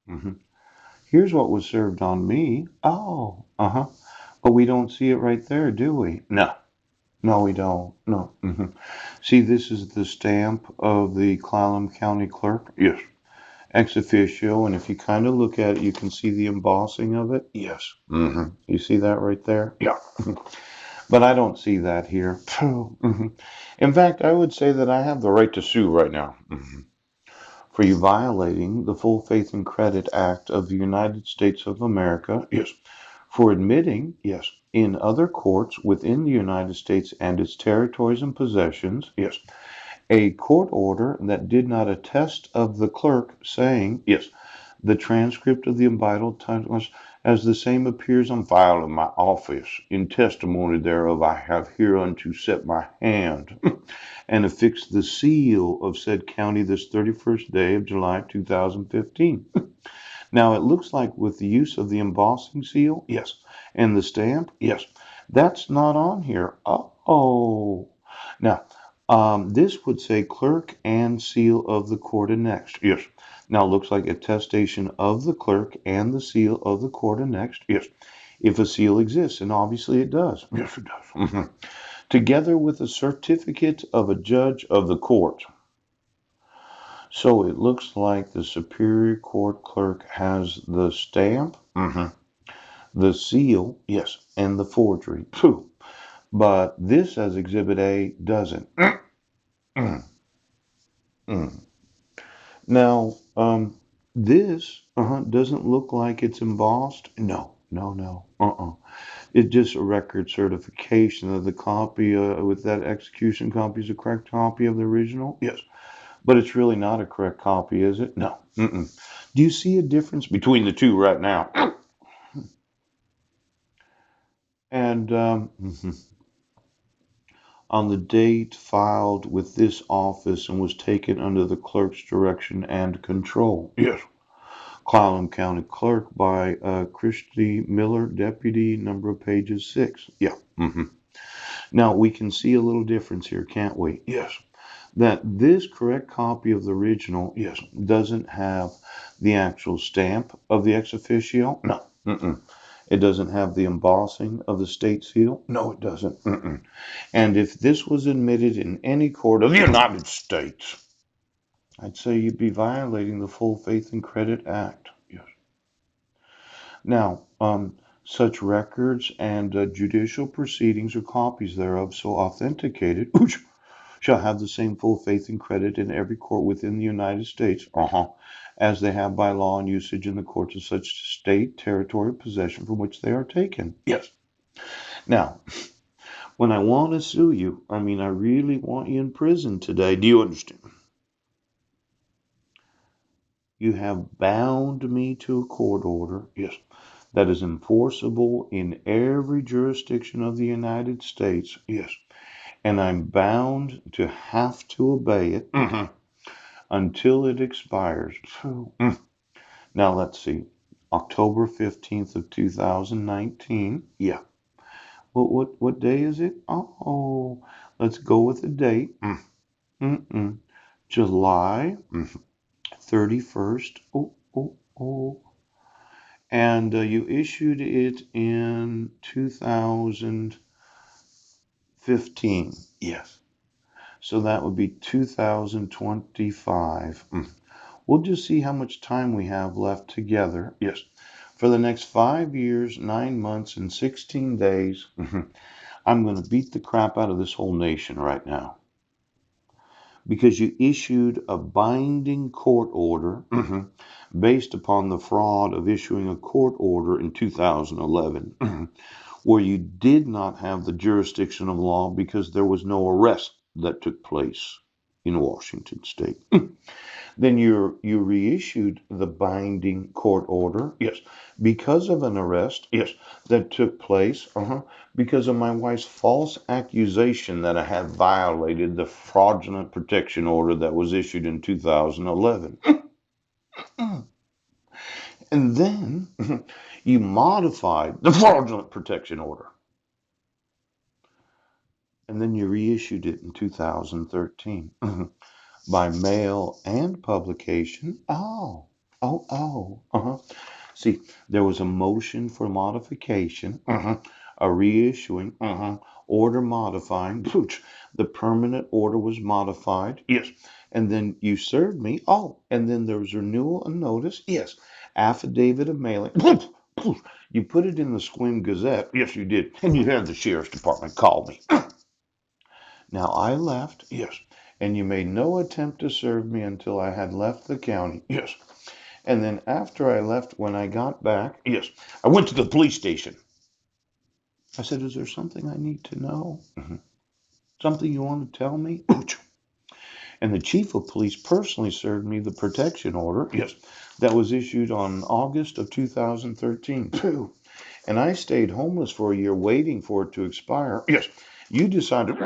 hmm Here's what was served on me. Oh, uh-huh. But we don't see it right there, do we? No. No, we don't. No. See, this is the stamp of the Clallam County Clerk. Yes. Ex officio, and if you kind of look at it, you can see the embossing of it. Yes. You see that right there? Yeah. But I don't see that here. In fact, I would say that I have the right to sue right now for you violating the Full Faith and Credit Act of the United States of America. Yes. For admitting, yes, in other courts within the United States and its territories and possessions, yes, a court order that did not attest of the clerk saying, yes, the transcript of the embittled times as the same appears on file in my office. In testimony thereof, I have hereunto set my hand and affixed the seal of said county this 31st day of July 2015. Now, it looks like with the use of the embossing seal, yes, and the stamp, yes, that's not on here. Oh. Now, this would say clerk and seal of the court annexed. Yes. Now, it looks like attestation of the clerk and the seal of the court annexed. Yes. If a seal exists, and obviously it does. Yes, it does. Together with a certificate of a judge of the court. So it looks like the Superior Court clerk has the stamp, the seal, yes, and the forgery. Phew. But this, as Exhibit A, doesn't. Mm, mm. Now, this doesn't look like it's embossed. No, no, no. It's just a record certification of the copy with that execution copy is a correct copy of the original. Yes, but it's really not a correct copy, is it? No. Do you see a difference between the two right now? And on the date filed with this office and was taken under the clerk's direction and control. Yes. Clallam County Clerk by Christy Miller, Deputy, number of pages 6. Yeah. Now we can see a little difference here, can't we? Yes. That this correct copy of the original, yes, doesn't have the actual stamp of the ex officio. No. It doesn't have the embossing of the state seal. No, it doesn't. And if this was admitted in any court of the United States, I'd say you'd be violating the Full Faith and Credit Act. Yes. Now, such records and judicial proceedings or copies thereof so authenticated shall have the same full faith and credit in every court within the United States, as they have by law and usage in the courts of such state, territory, possession from which they are taken. Yes. Now, when I want to sue you, I mean, I really want you in prison today. Do you understand? You have bound me to a court order, yes, that is enforceable in every jurisdiction of the United States, yes, and I'm bound to have to obey it until it expires. Now let's see, October 15th of 2019. Yeah. What day is it? Oh, let's go with the date. July 31st. Oh. And you issued it in 2015. Yes. So that would be 2025. We'll just see how much time we have left together. Yes. For the next 5 years, 9 months, and 16 days, I'm going to beat the crap out of this whole nation right now. Because you issued a binding court order based upon the fraud of issuing a court order in 2011, where you did not have the jurisdiction of law because there was no arrest that took place in Washington state. Then you reissued the binding court order, yes, because of an arrest, yes, that took place, because of my wife's false accusation that I had violated the fraudulent protection order that was issued in 2011. And then you modified the fraudulent protection order. And then you reissued it in 2013 by mail and publication. See, there was a motion for modification, a reissuing, order modifying. Pooch. The permanent order was modified. Yes. And then you served me. Oh, and then there was renewal and notice. Yes. Affidavit of mailing. Poof, poof. You put it in the Squim Gazette. Yes, you did. And you had the sheriff's department call me. Now I left. Yes. And you made no attempt to serve me until I had left the county. Yes. And then after I left, when I got back, yes, I went to the police station. I said, is there something I need to know? Something you want to tell me? And the chief of police personally served me the protection order, yes, that was issued on August of 2013. And I stayed homeless for a year waiting for it to expire. Yes, you decided